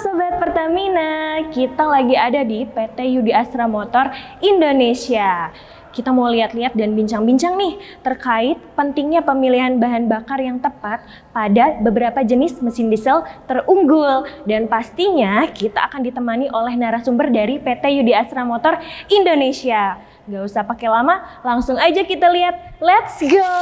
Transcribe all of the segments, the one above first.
Sobat Pertamina, kita lagi ada di PT Yudi Astra Motor Indonesia. Kita mau lihat-lihat dan bincang-bincang nih terkait pentingnya pemilihan bahan bakar yang tepat pada beberapa jenis mesin diesel terunggul. Dan pastinya kita akan ditemani oleh narasumber dari PT Yudi Astra Motor Indonesia. Gak usah pakai lama, langsung aja kita lihat. Let's go!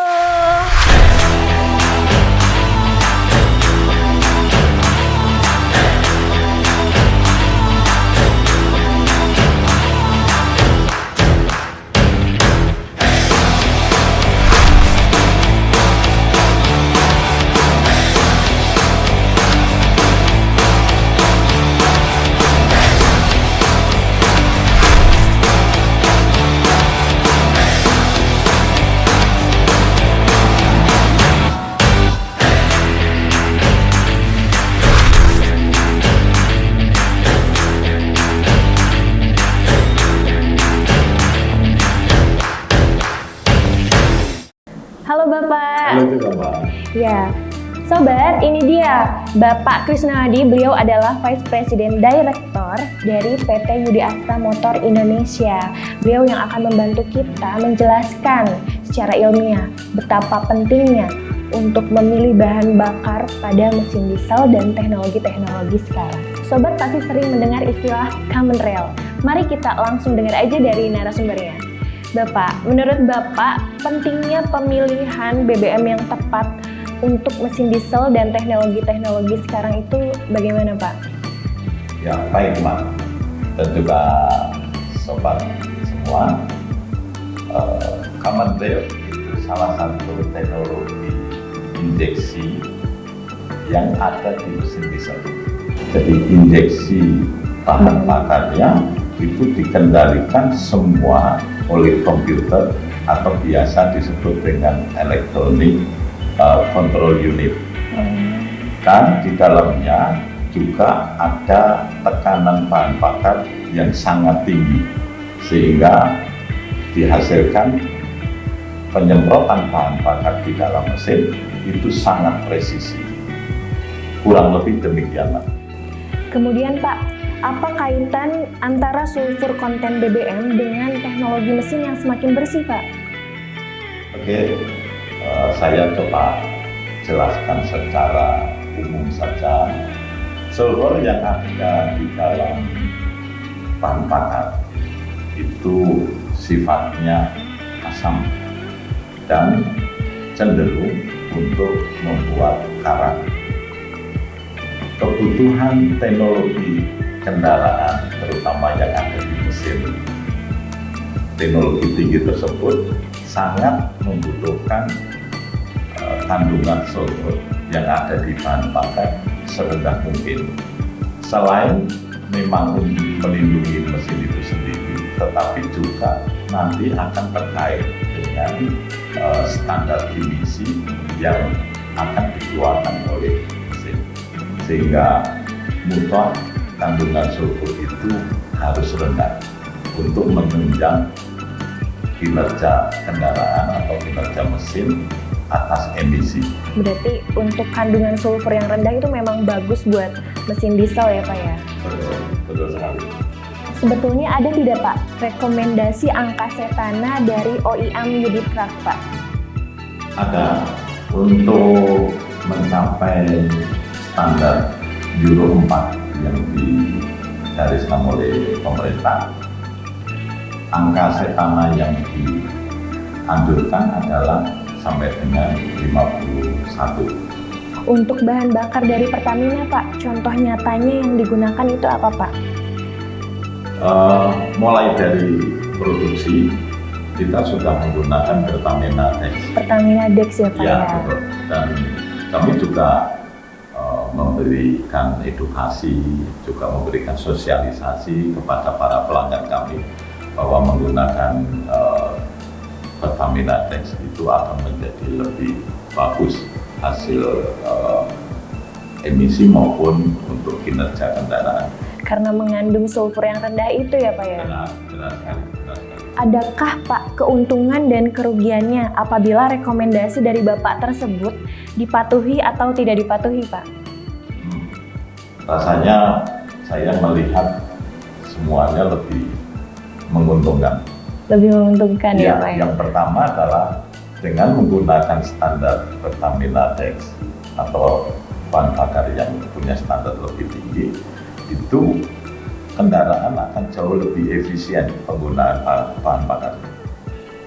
Halo Bapak. Halo juga Pak. Ya, Sobat, ini dia Bapak Krisnawadi. Beliau adalah Vice President Director dari PT Yudi Astra Motor Indonesia. Beliau yang akan membantu kita menjelaskan secara ilmiah betapa pentingnya untuk memilih bahan bakar pada mesin diesel dan teknologi-teknologi sekarang. Sobat pasti sering mendengar istilah common rail. Mari kita langsung dengar aja dari narasumbernya. Bapak, menurut Bapak, pentingnya pemilihan BBM yang tepat untuk mesin diesel dan teknologi-teknologi sekarang itu bagaimana, Pak? Ya, baik Pak. Dan juga sobat semua, common rail itu salah satu teknologi injeksi yang ada di mesin diesel. Jadi injeksi bahan bakarnya itu dikendalikan semua oleh komputer atau biasa disebut dengan electronic control unit. Dan di dalamnya juga ada tekanan bahan bakar yang sangat tinggi sehingga dihasilkan penyemprotan bahan bakar di dalam mesin itu sangat presisi. Kurang lebih demikianlah. Kemudian Pak, apa kaitan antara sulfur konten BBM dengan teknologi mesin yang semakin bersih, Pak? Oke, saya coba jelaskan secara umum saja. Sulfur yang ada di dalam bahan bakar itu sifatnya asam dan cenderung untuk membuat karat. Kebutuhan teknologi kendaraan, terutama yang ada di mesin teknologi tinggi tersebut, sangat membutuhkan kandungan sulfur yang ada di bahan bakar serendah mungkin. Selain memang untuk melindungi mesin itu sendiri, tetapi juga nanti akan terkait dengan standar emisi yang akan dikeluarkan oleh mesin, sehingga mutlak kandungan sulfur itu harus rendah untuk menunjang kinerja kendaraan atau kinerja mesin atas emisi. Berarti untuk kandungan sulfur yang rendah itu memang bagus buat mesin diesel ya Pak ya? Betul sekali. Sebetulnya ada tidak Pak rekomendasi angka setana dari OEM Yudi Truck Pak? Ada. Untuk mencapai standar Euro 4 yang digariskan oleh pemerintah, angka setana yang dianjurkan adalah sampai dengan 51. Untuk bahan bakar dari Pertamina Pak, contoh nyatanya yang digunakan itu apa Pak? Mulai dari produksi, kita sudah menggunakan Pertamina Dex. Pertamina Dex ya Pak ya? Betul. Dan kami juga memberikan edukasi, juga memberikan sosialisasi kepada para pelanggan kami bahwa menggunakan Pertamina Dex itu akan menjadi lebih bagus hasil emisi maupun untuk kinerja kendaraan. Karena mengandung sulfur yang rendah itu ya Pak ya? Benar sekali. Adakah Pak keuntungan dan kerugiannya apabila rekomendasi dari Bapak tersebut dipatuhi atau tidak dipatuhi Pak? rasanya saya melihat semuanya lebih menguntungkan. Lebih menguntungkan ya Pak ya? Yang pertama adalah dengan menggunakan standar Pertamina Dex atau bahan bakar yang punya standar lebih tinggi, itu kendaraan akan jauh lebih efisien penggunaan bahan bakar.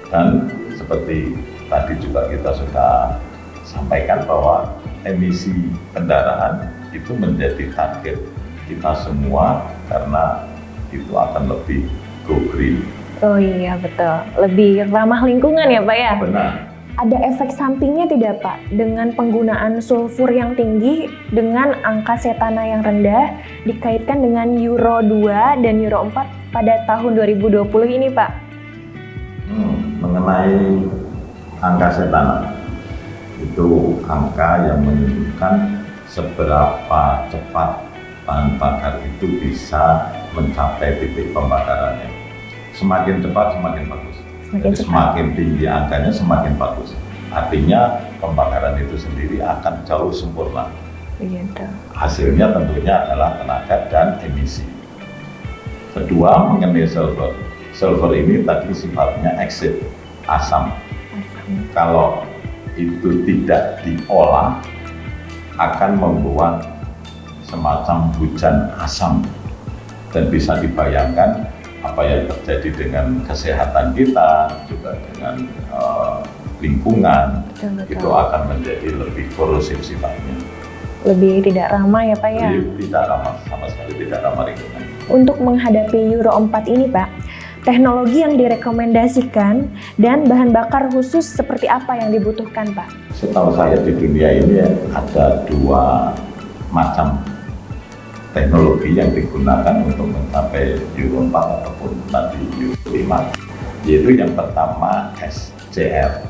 Dan seperti tadi juga kita sudah sampaikan bahwa emisi kendaraan itu menjadi target kita semua karena itu akan lebih go green. Oh iya betul, lebih ramah lingkungan ya Pak ya? Benar. Ada efek sampingnya tidak Pak dengan penggunaan sulfur yang tinggi dengan angka setana yang rendah dikaitkan dengan Euro 2 dan Euro 4 pada tahun 2020 ini Pak? Mengenai angka setana, itu angka yang menunjukkan seberapa cepat bahan bakar itu bisa mencapai titik pembakarannya. Semakin cepat semakin bagus. Jadi semakin tinggi angkanya semakin bagus. Artinya pembakaran itu sendiri akan jauh sempurna. Begitu. Hasilnya tentunya adalah tenaga dan emisi. Kedua, mengenai sulfur. Sulfur ini tadi sifatnya exit, asam. Kalau itu tidak diolah, akan membuat semacam hujan asam. Dan bisa dibayangkan apa yang terjadi dengan kesehatan kita, juga dengan lingkungan, betul. Itu akan menjadi lebih korosif sifatnya. Lebih tidak ramah ya Pak ya? Tidak ramah, sama sekali tidak ramah lingkungan. Untuk menghadapi Euro 4 ini Pak, teknologi yang direkomendasikan dan bahan bakar khusus seperti apa yang dibutuhkan Pak? Setahu saya di dunia ini ada dua macam teknologi yang digunakan untuk mencapai Euro 4 ataupun tadi Euro 5, yaitu yang pertama SCR,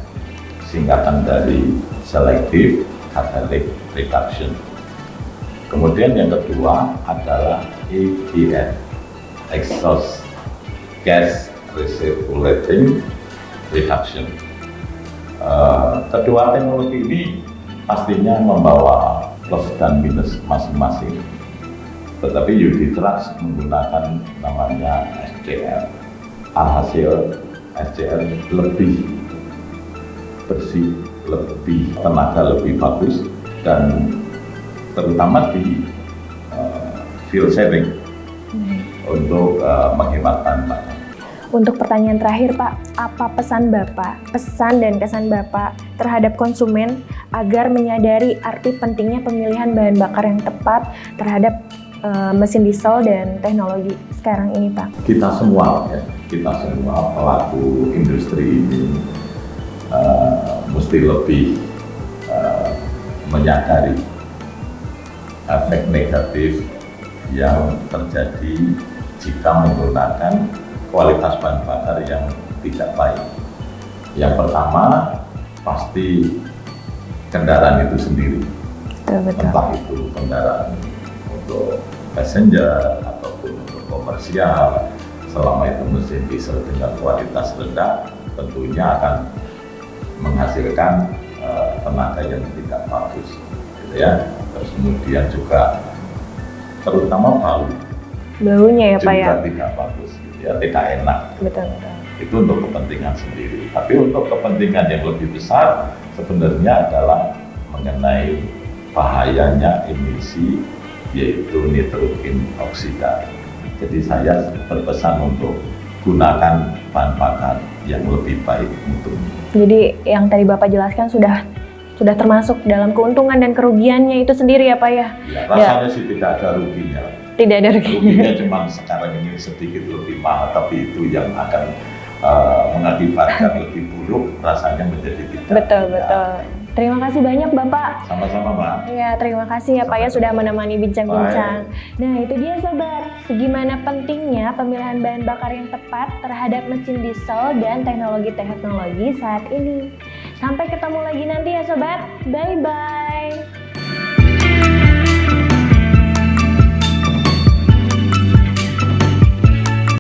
singkatan dari Selective Catalytic Reduction. Kemudian yang kedua adalah EGR, Exhaust Gas Recirculating Reduction. Kedua teknologi ini pastinya membawa plus dan minus masing-masing. Tetapi UD Trucks menggunakan namanya SCR. Alhasil SCR lebih bersih, lebih tenaga, lebih bagus, dan terutama di fuel saving untuk menghemat bahan bakar. Untuk pertanyaan terakhir Pak, apa pesan dan kesan Bapak terhadap konsumen agar menyadari arti pentingnya pemilihan bahan bakar yang tepat terhadap mesin diesel dan teknologi sekarang ini Pak? Kita semua pelaku industri ini mesti lebih menyadari efek negatif yang terjadi jika menggunakan kualitas bahan bakar yang tidak baik. Yang pertama pasti kendaraan itu sendiri. Betul. Entah itu kendaraan untuk passenger ataupun untuk komersial, selama itu mesin diesel dengan kualitas rendah tentunya akan menghasilkan tenaga yang tidak bagus, gitu ya. Terus kemudian juga terutama baunya ya Pak ya? juga tidak bagus, gitu ya, tidak enak. Betul. Itu untuk kepentingan sendiri. Tapi untuk kepentingan yang lebih besar sebenarnya adalah mengenai bahayanya emisi, yaitu nitrogen oksida. Jadi saya berpesan untuk gunakan bahan bakar yang lebih baik untuk. Jadi yang tadi Bapak jelaskan sudah termasuk dalam keuntungan dan kerugiannya itu sendiri ya Pak ya? Ya, rasanya sih tidak ada ruginya. Tidak ada ruginya. Ruginya cuma sekarang ini sedikit lebih mahal, tapi itu yang akan mengakibatkan lebih buruk, rasanya menjadi tidak. Betul. Terima kasih banyak Bapak. Sama-sama Mbak. Ya, terima kasih ya Pak ya sudah menemani bincang-bincang. Nah itu dia Sobat, segimana pentingnya pemilihan bahan bakar yang tepat terhadap mesin diesel dan teknologi-teknologi saat ini. Sampai ketemu lagi nanti ya Sobat, bye-bye.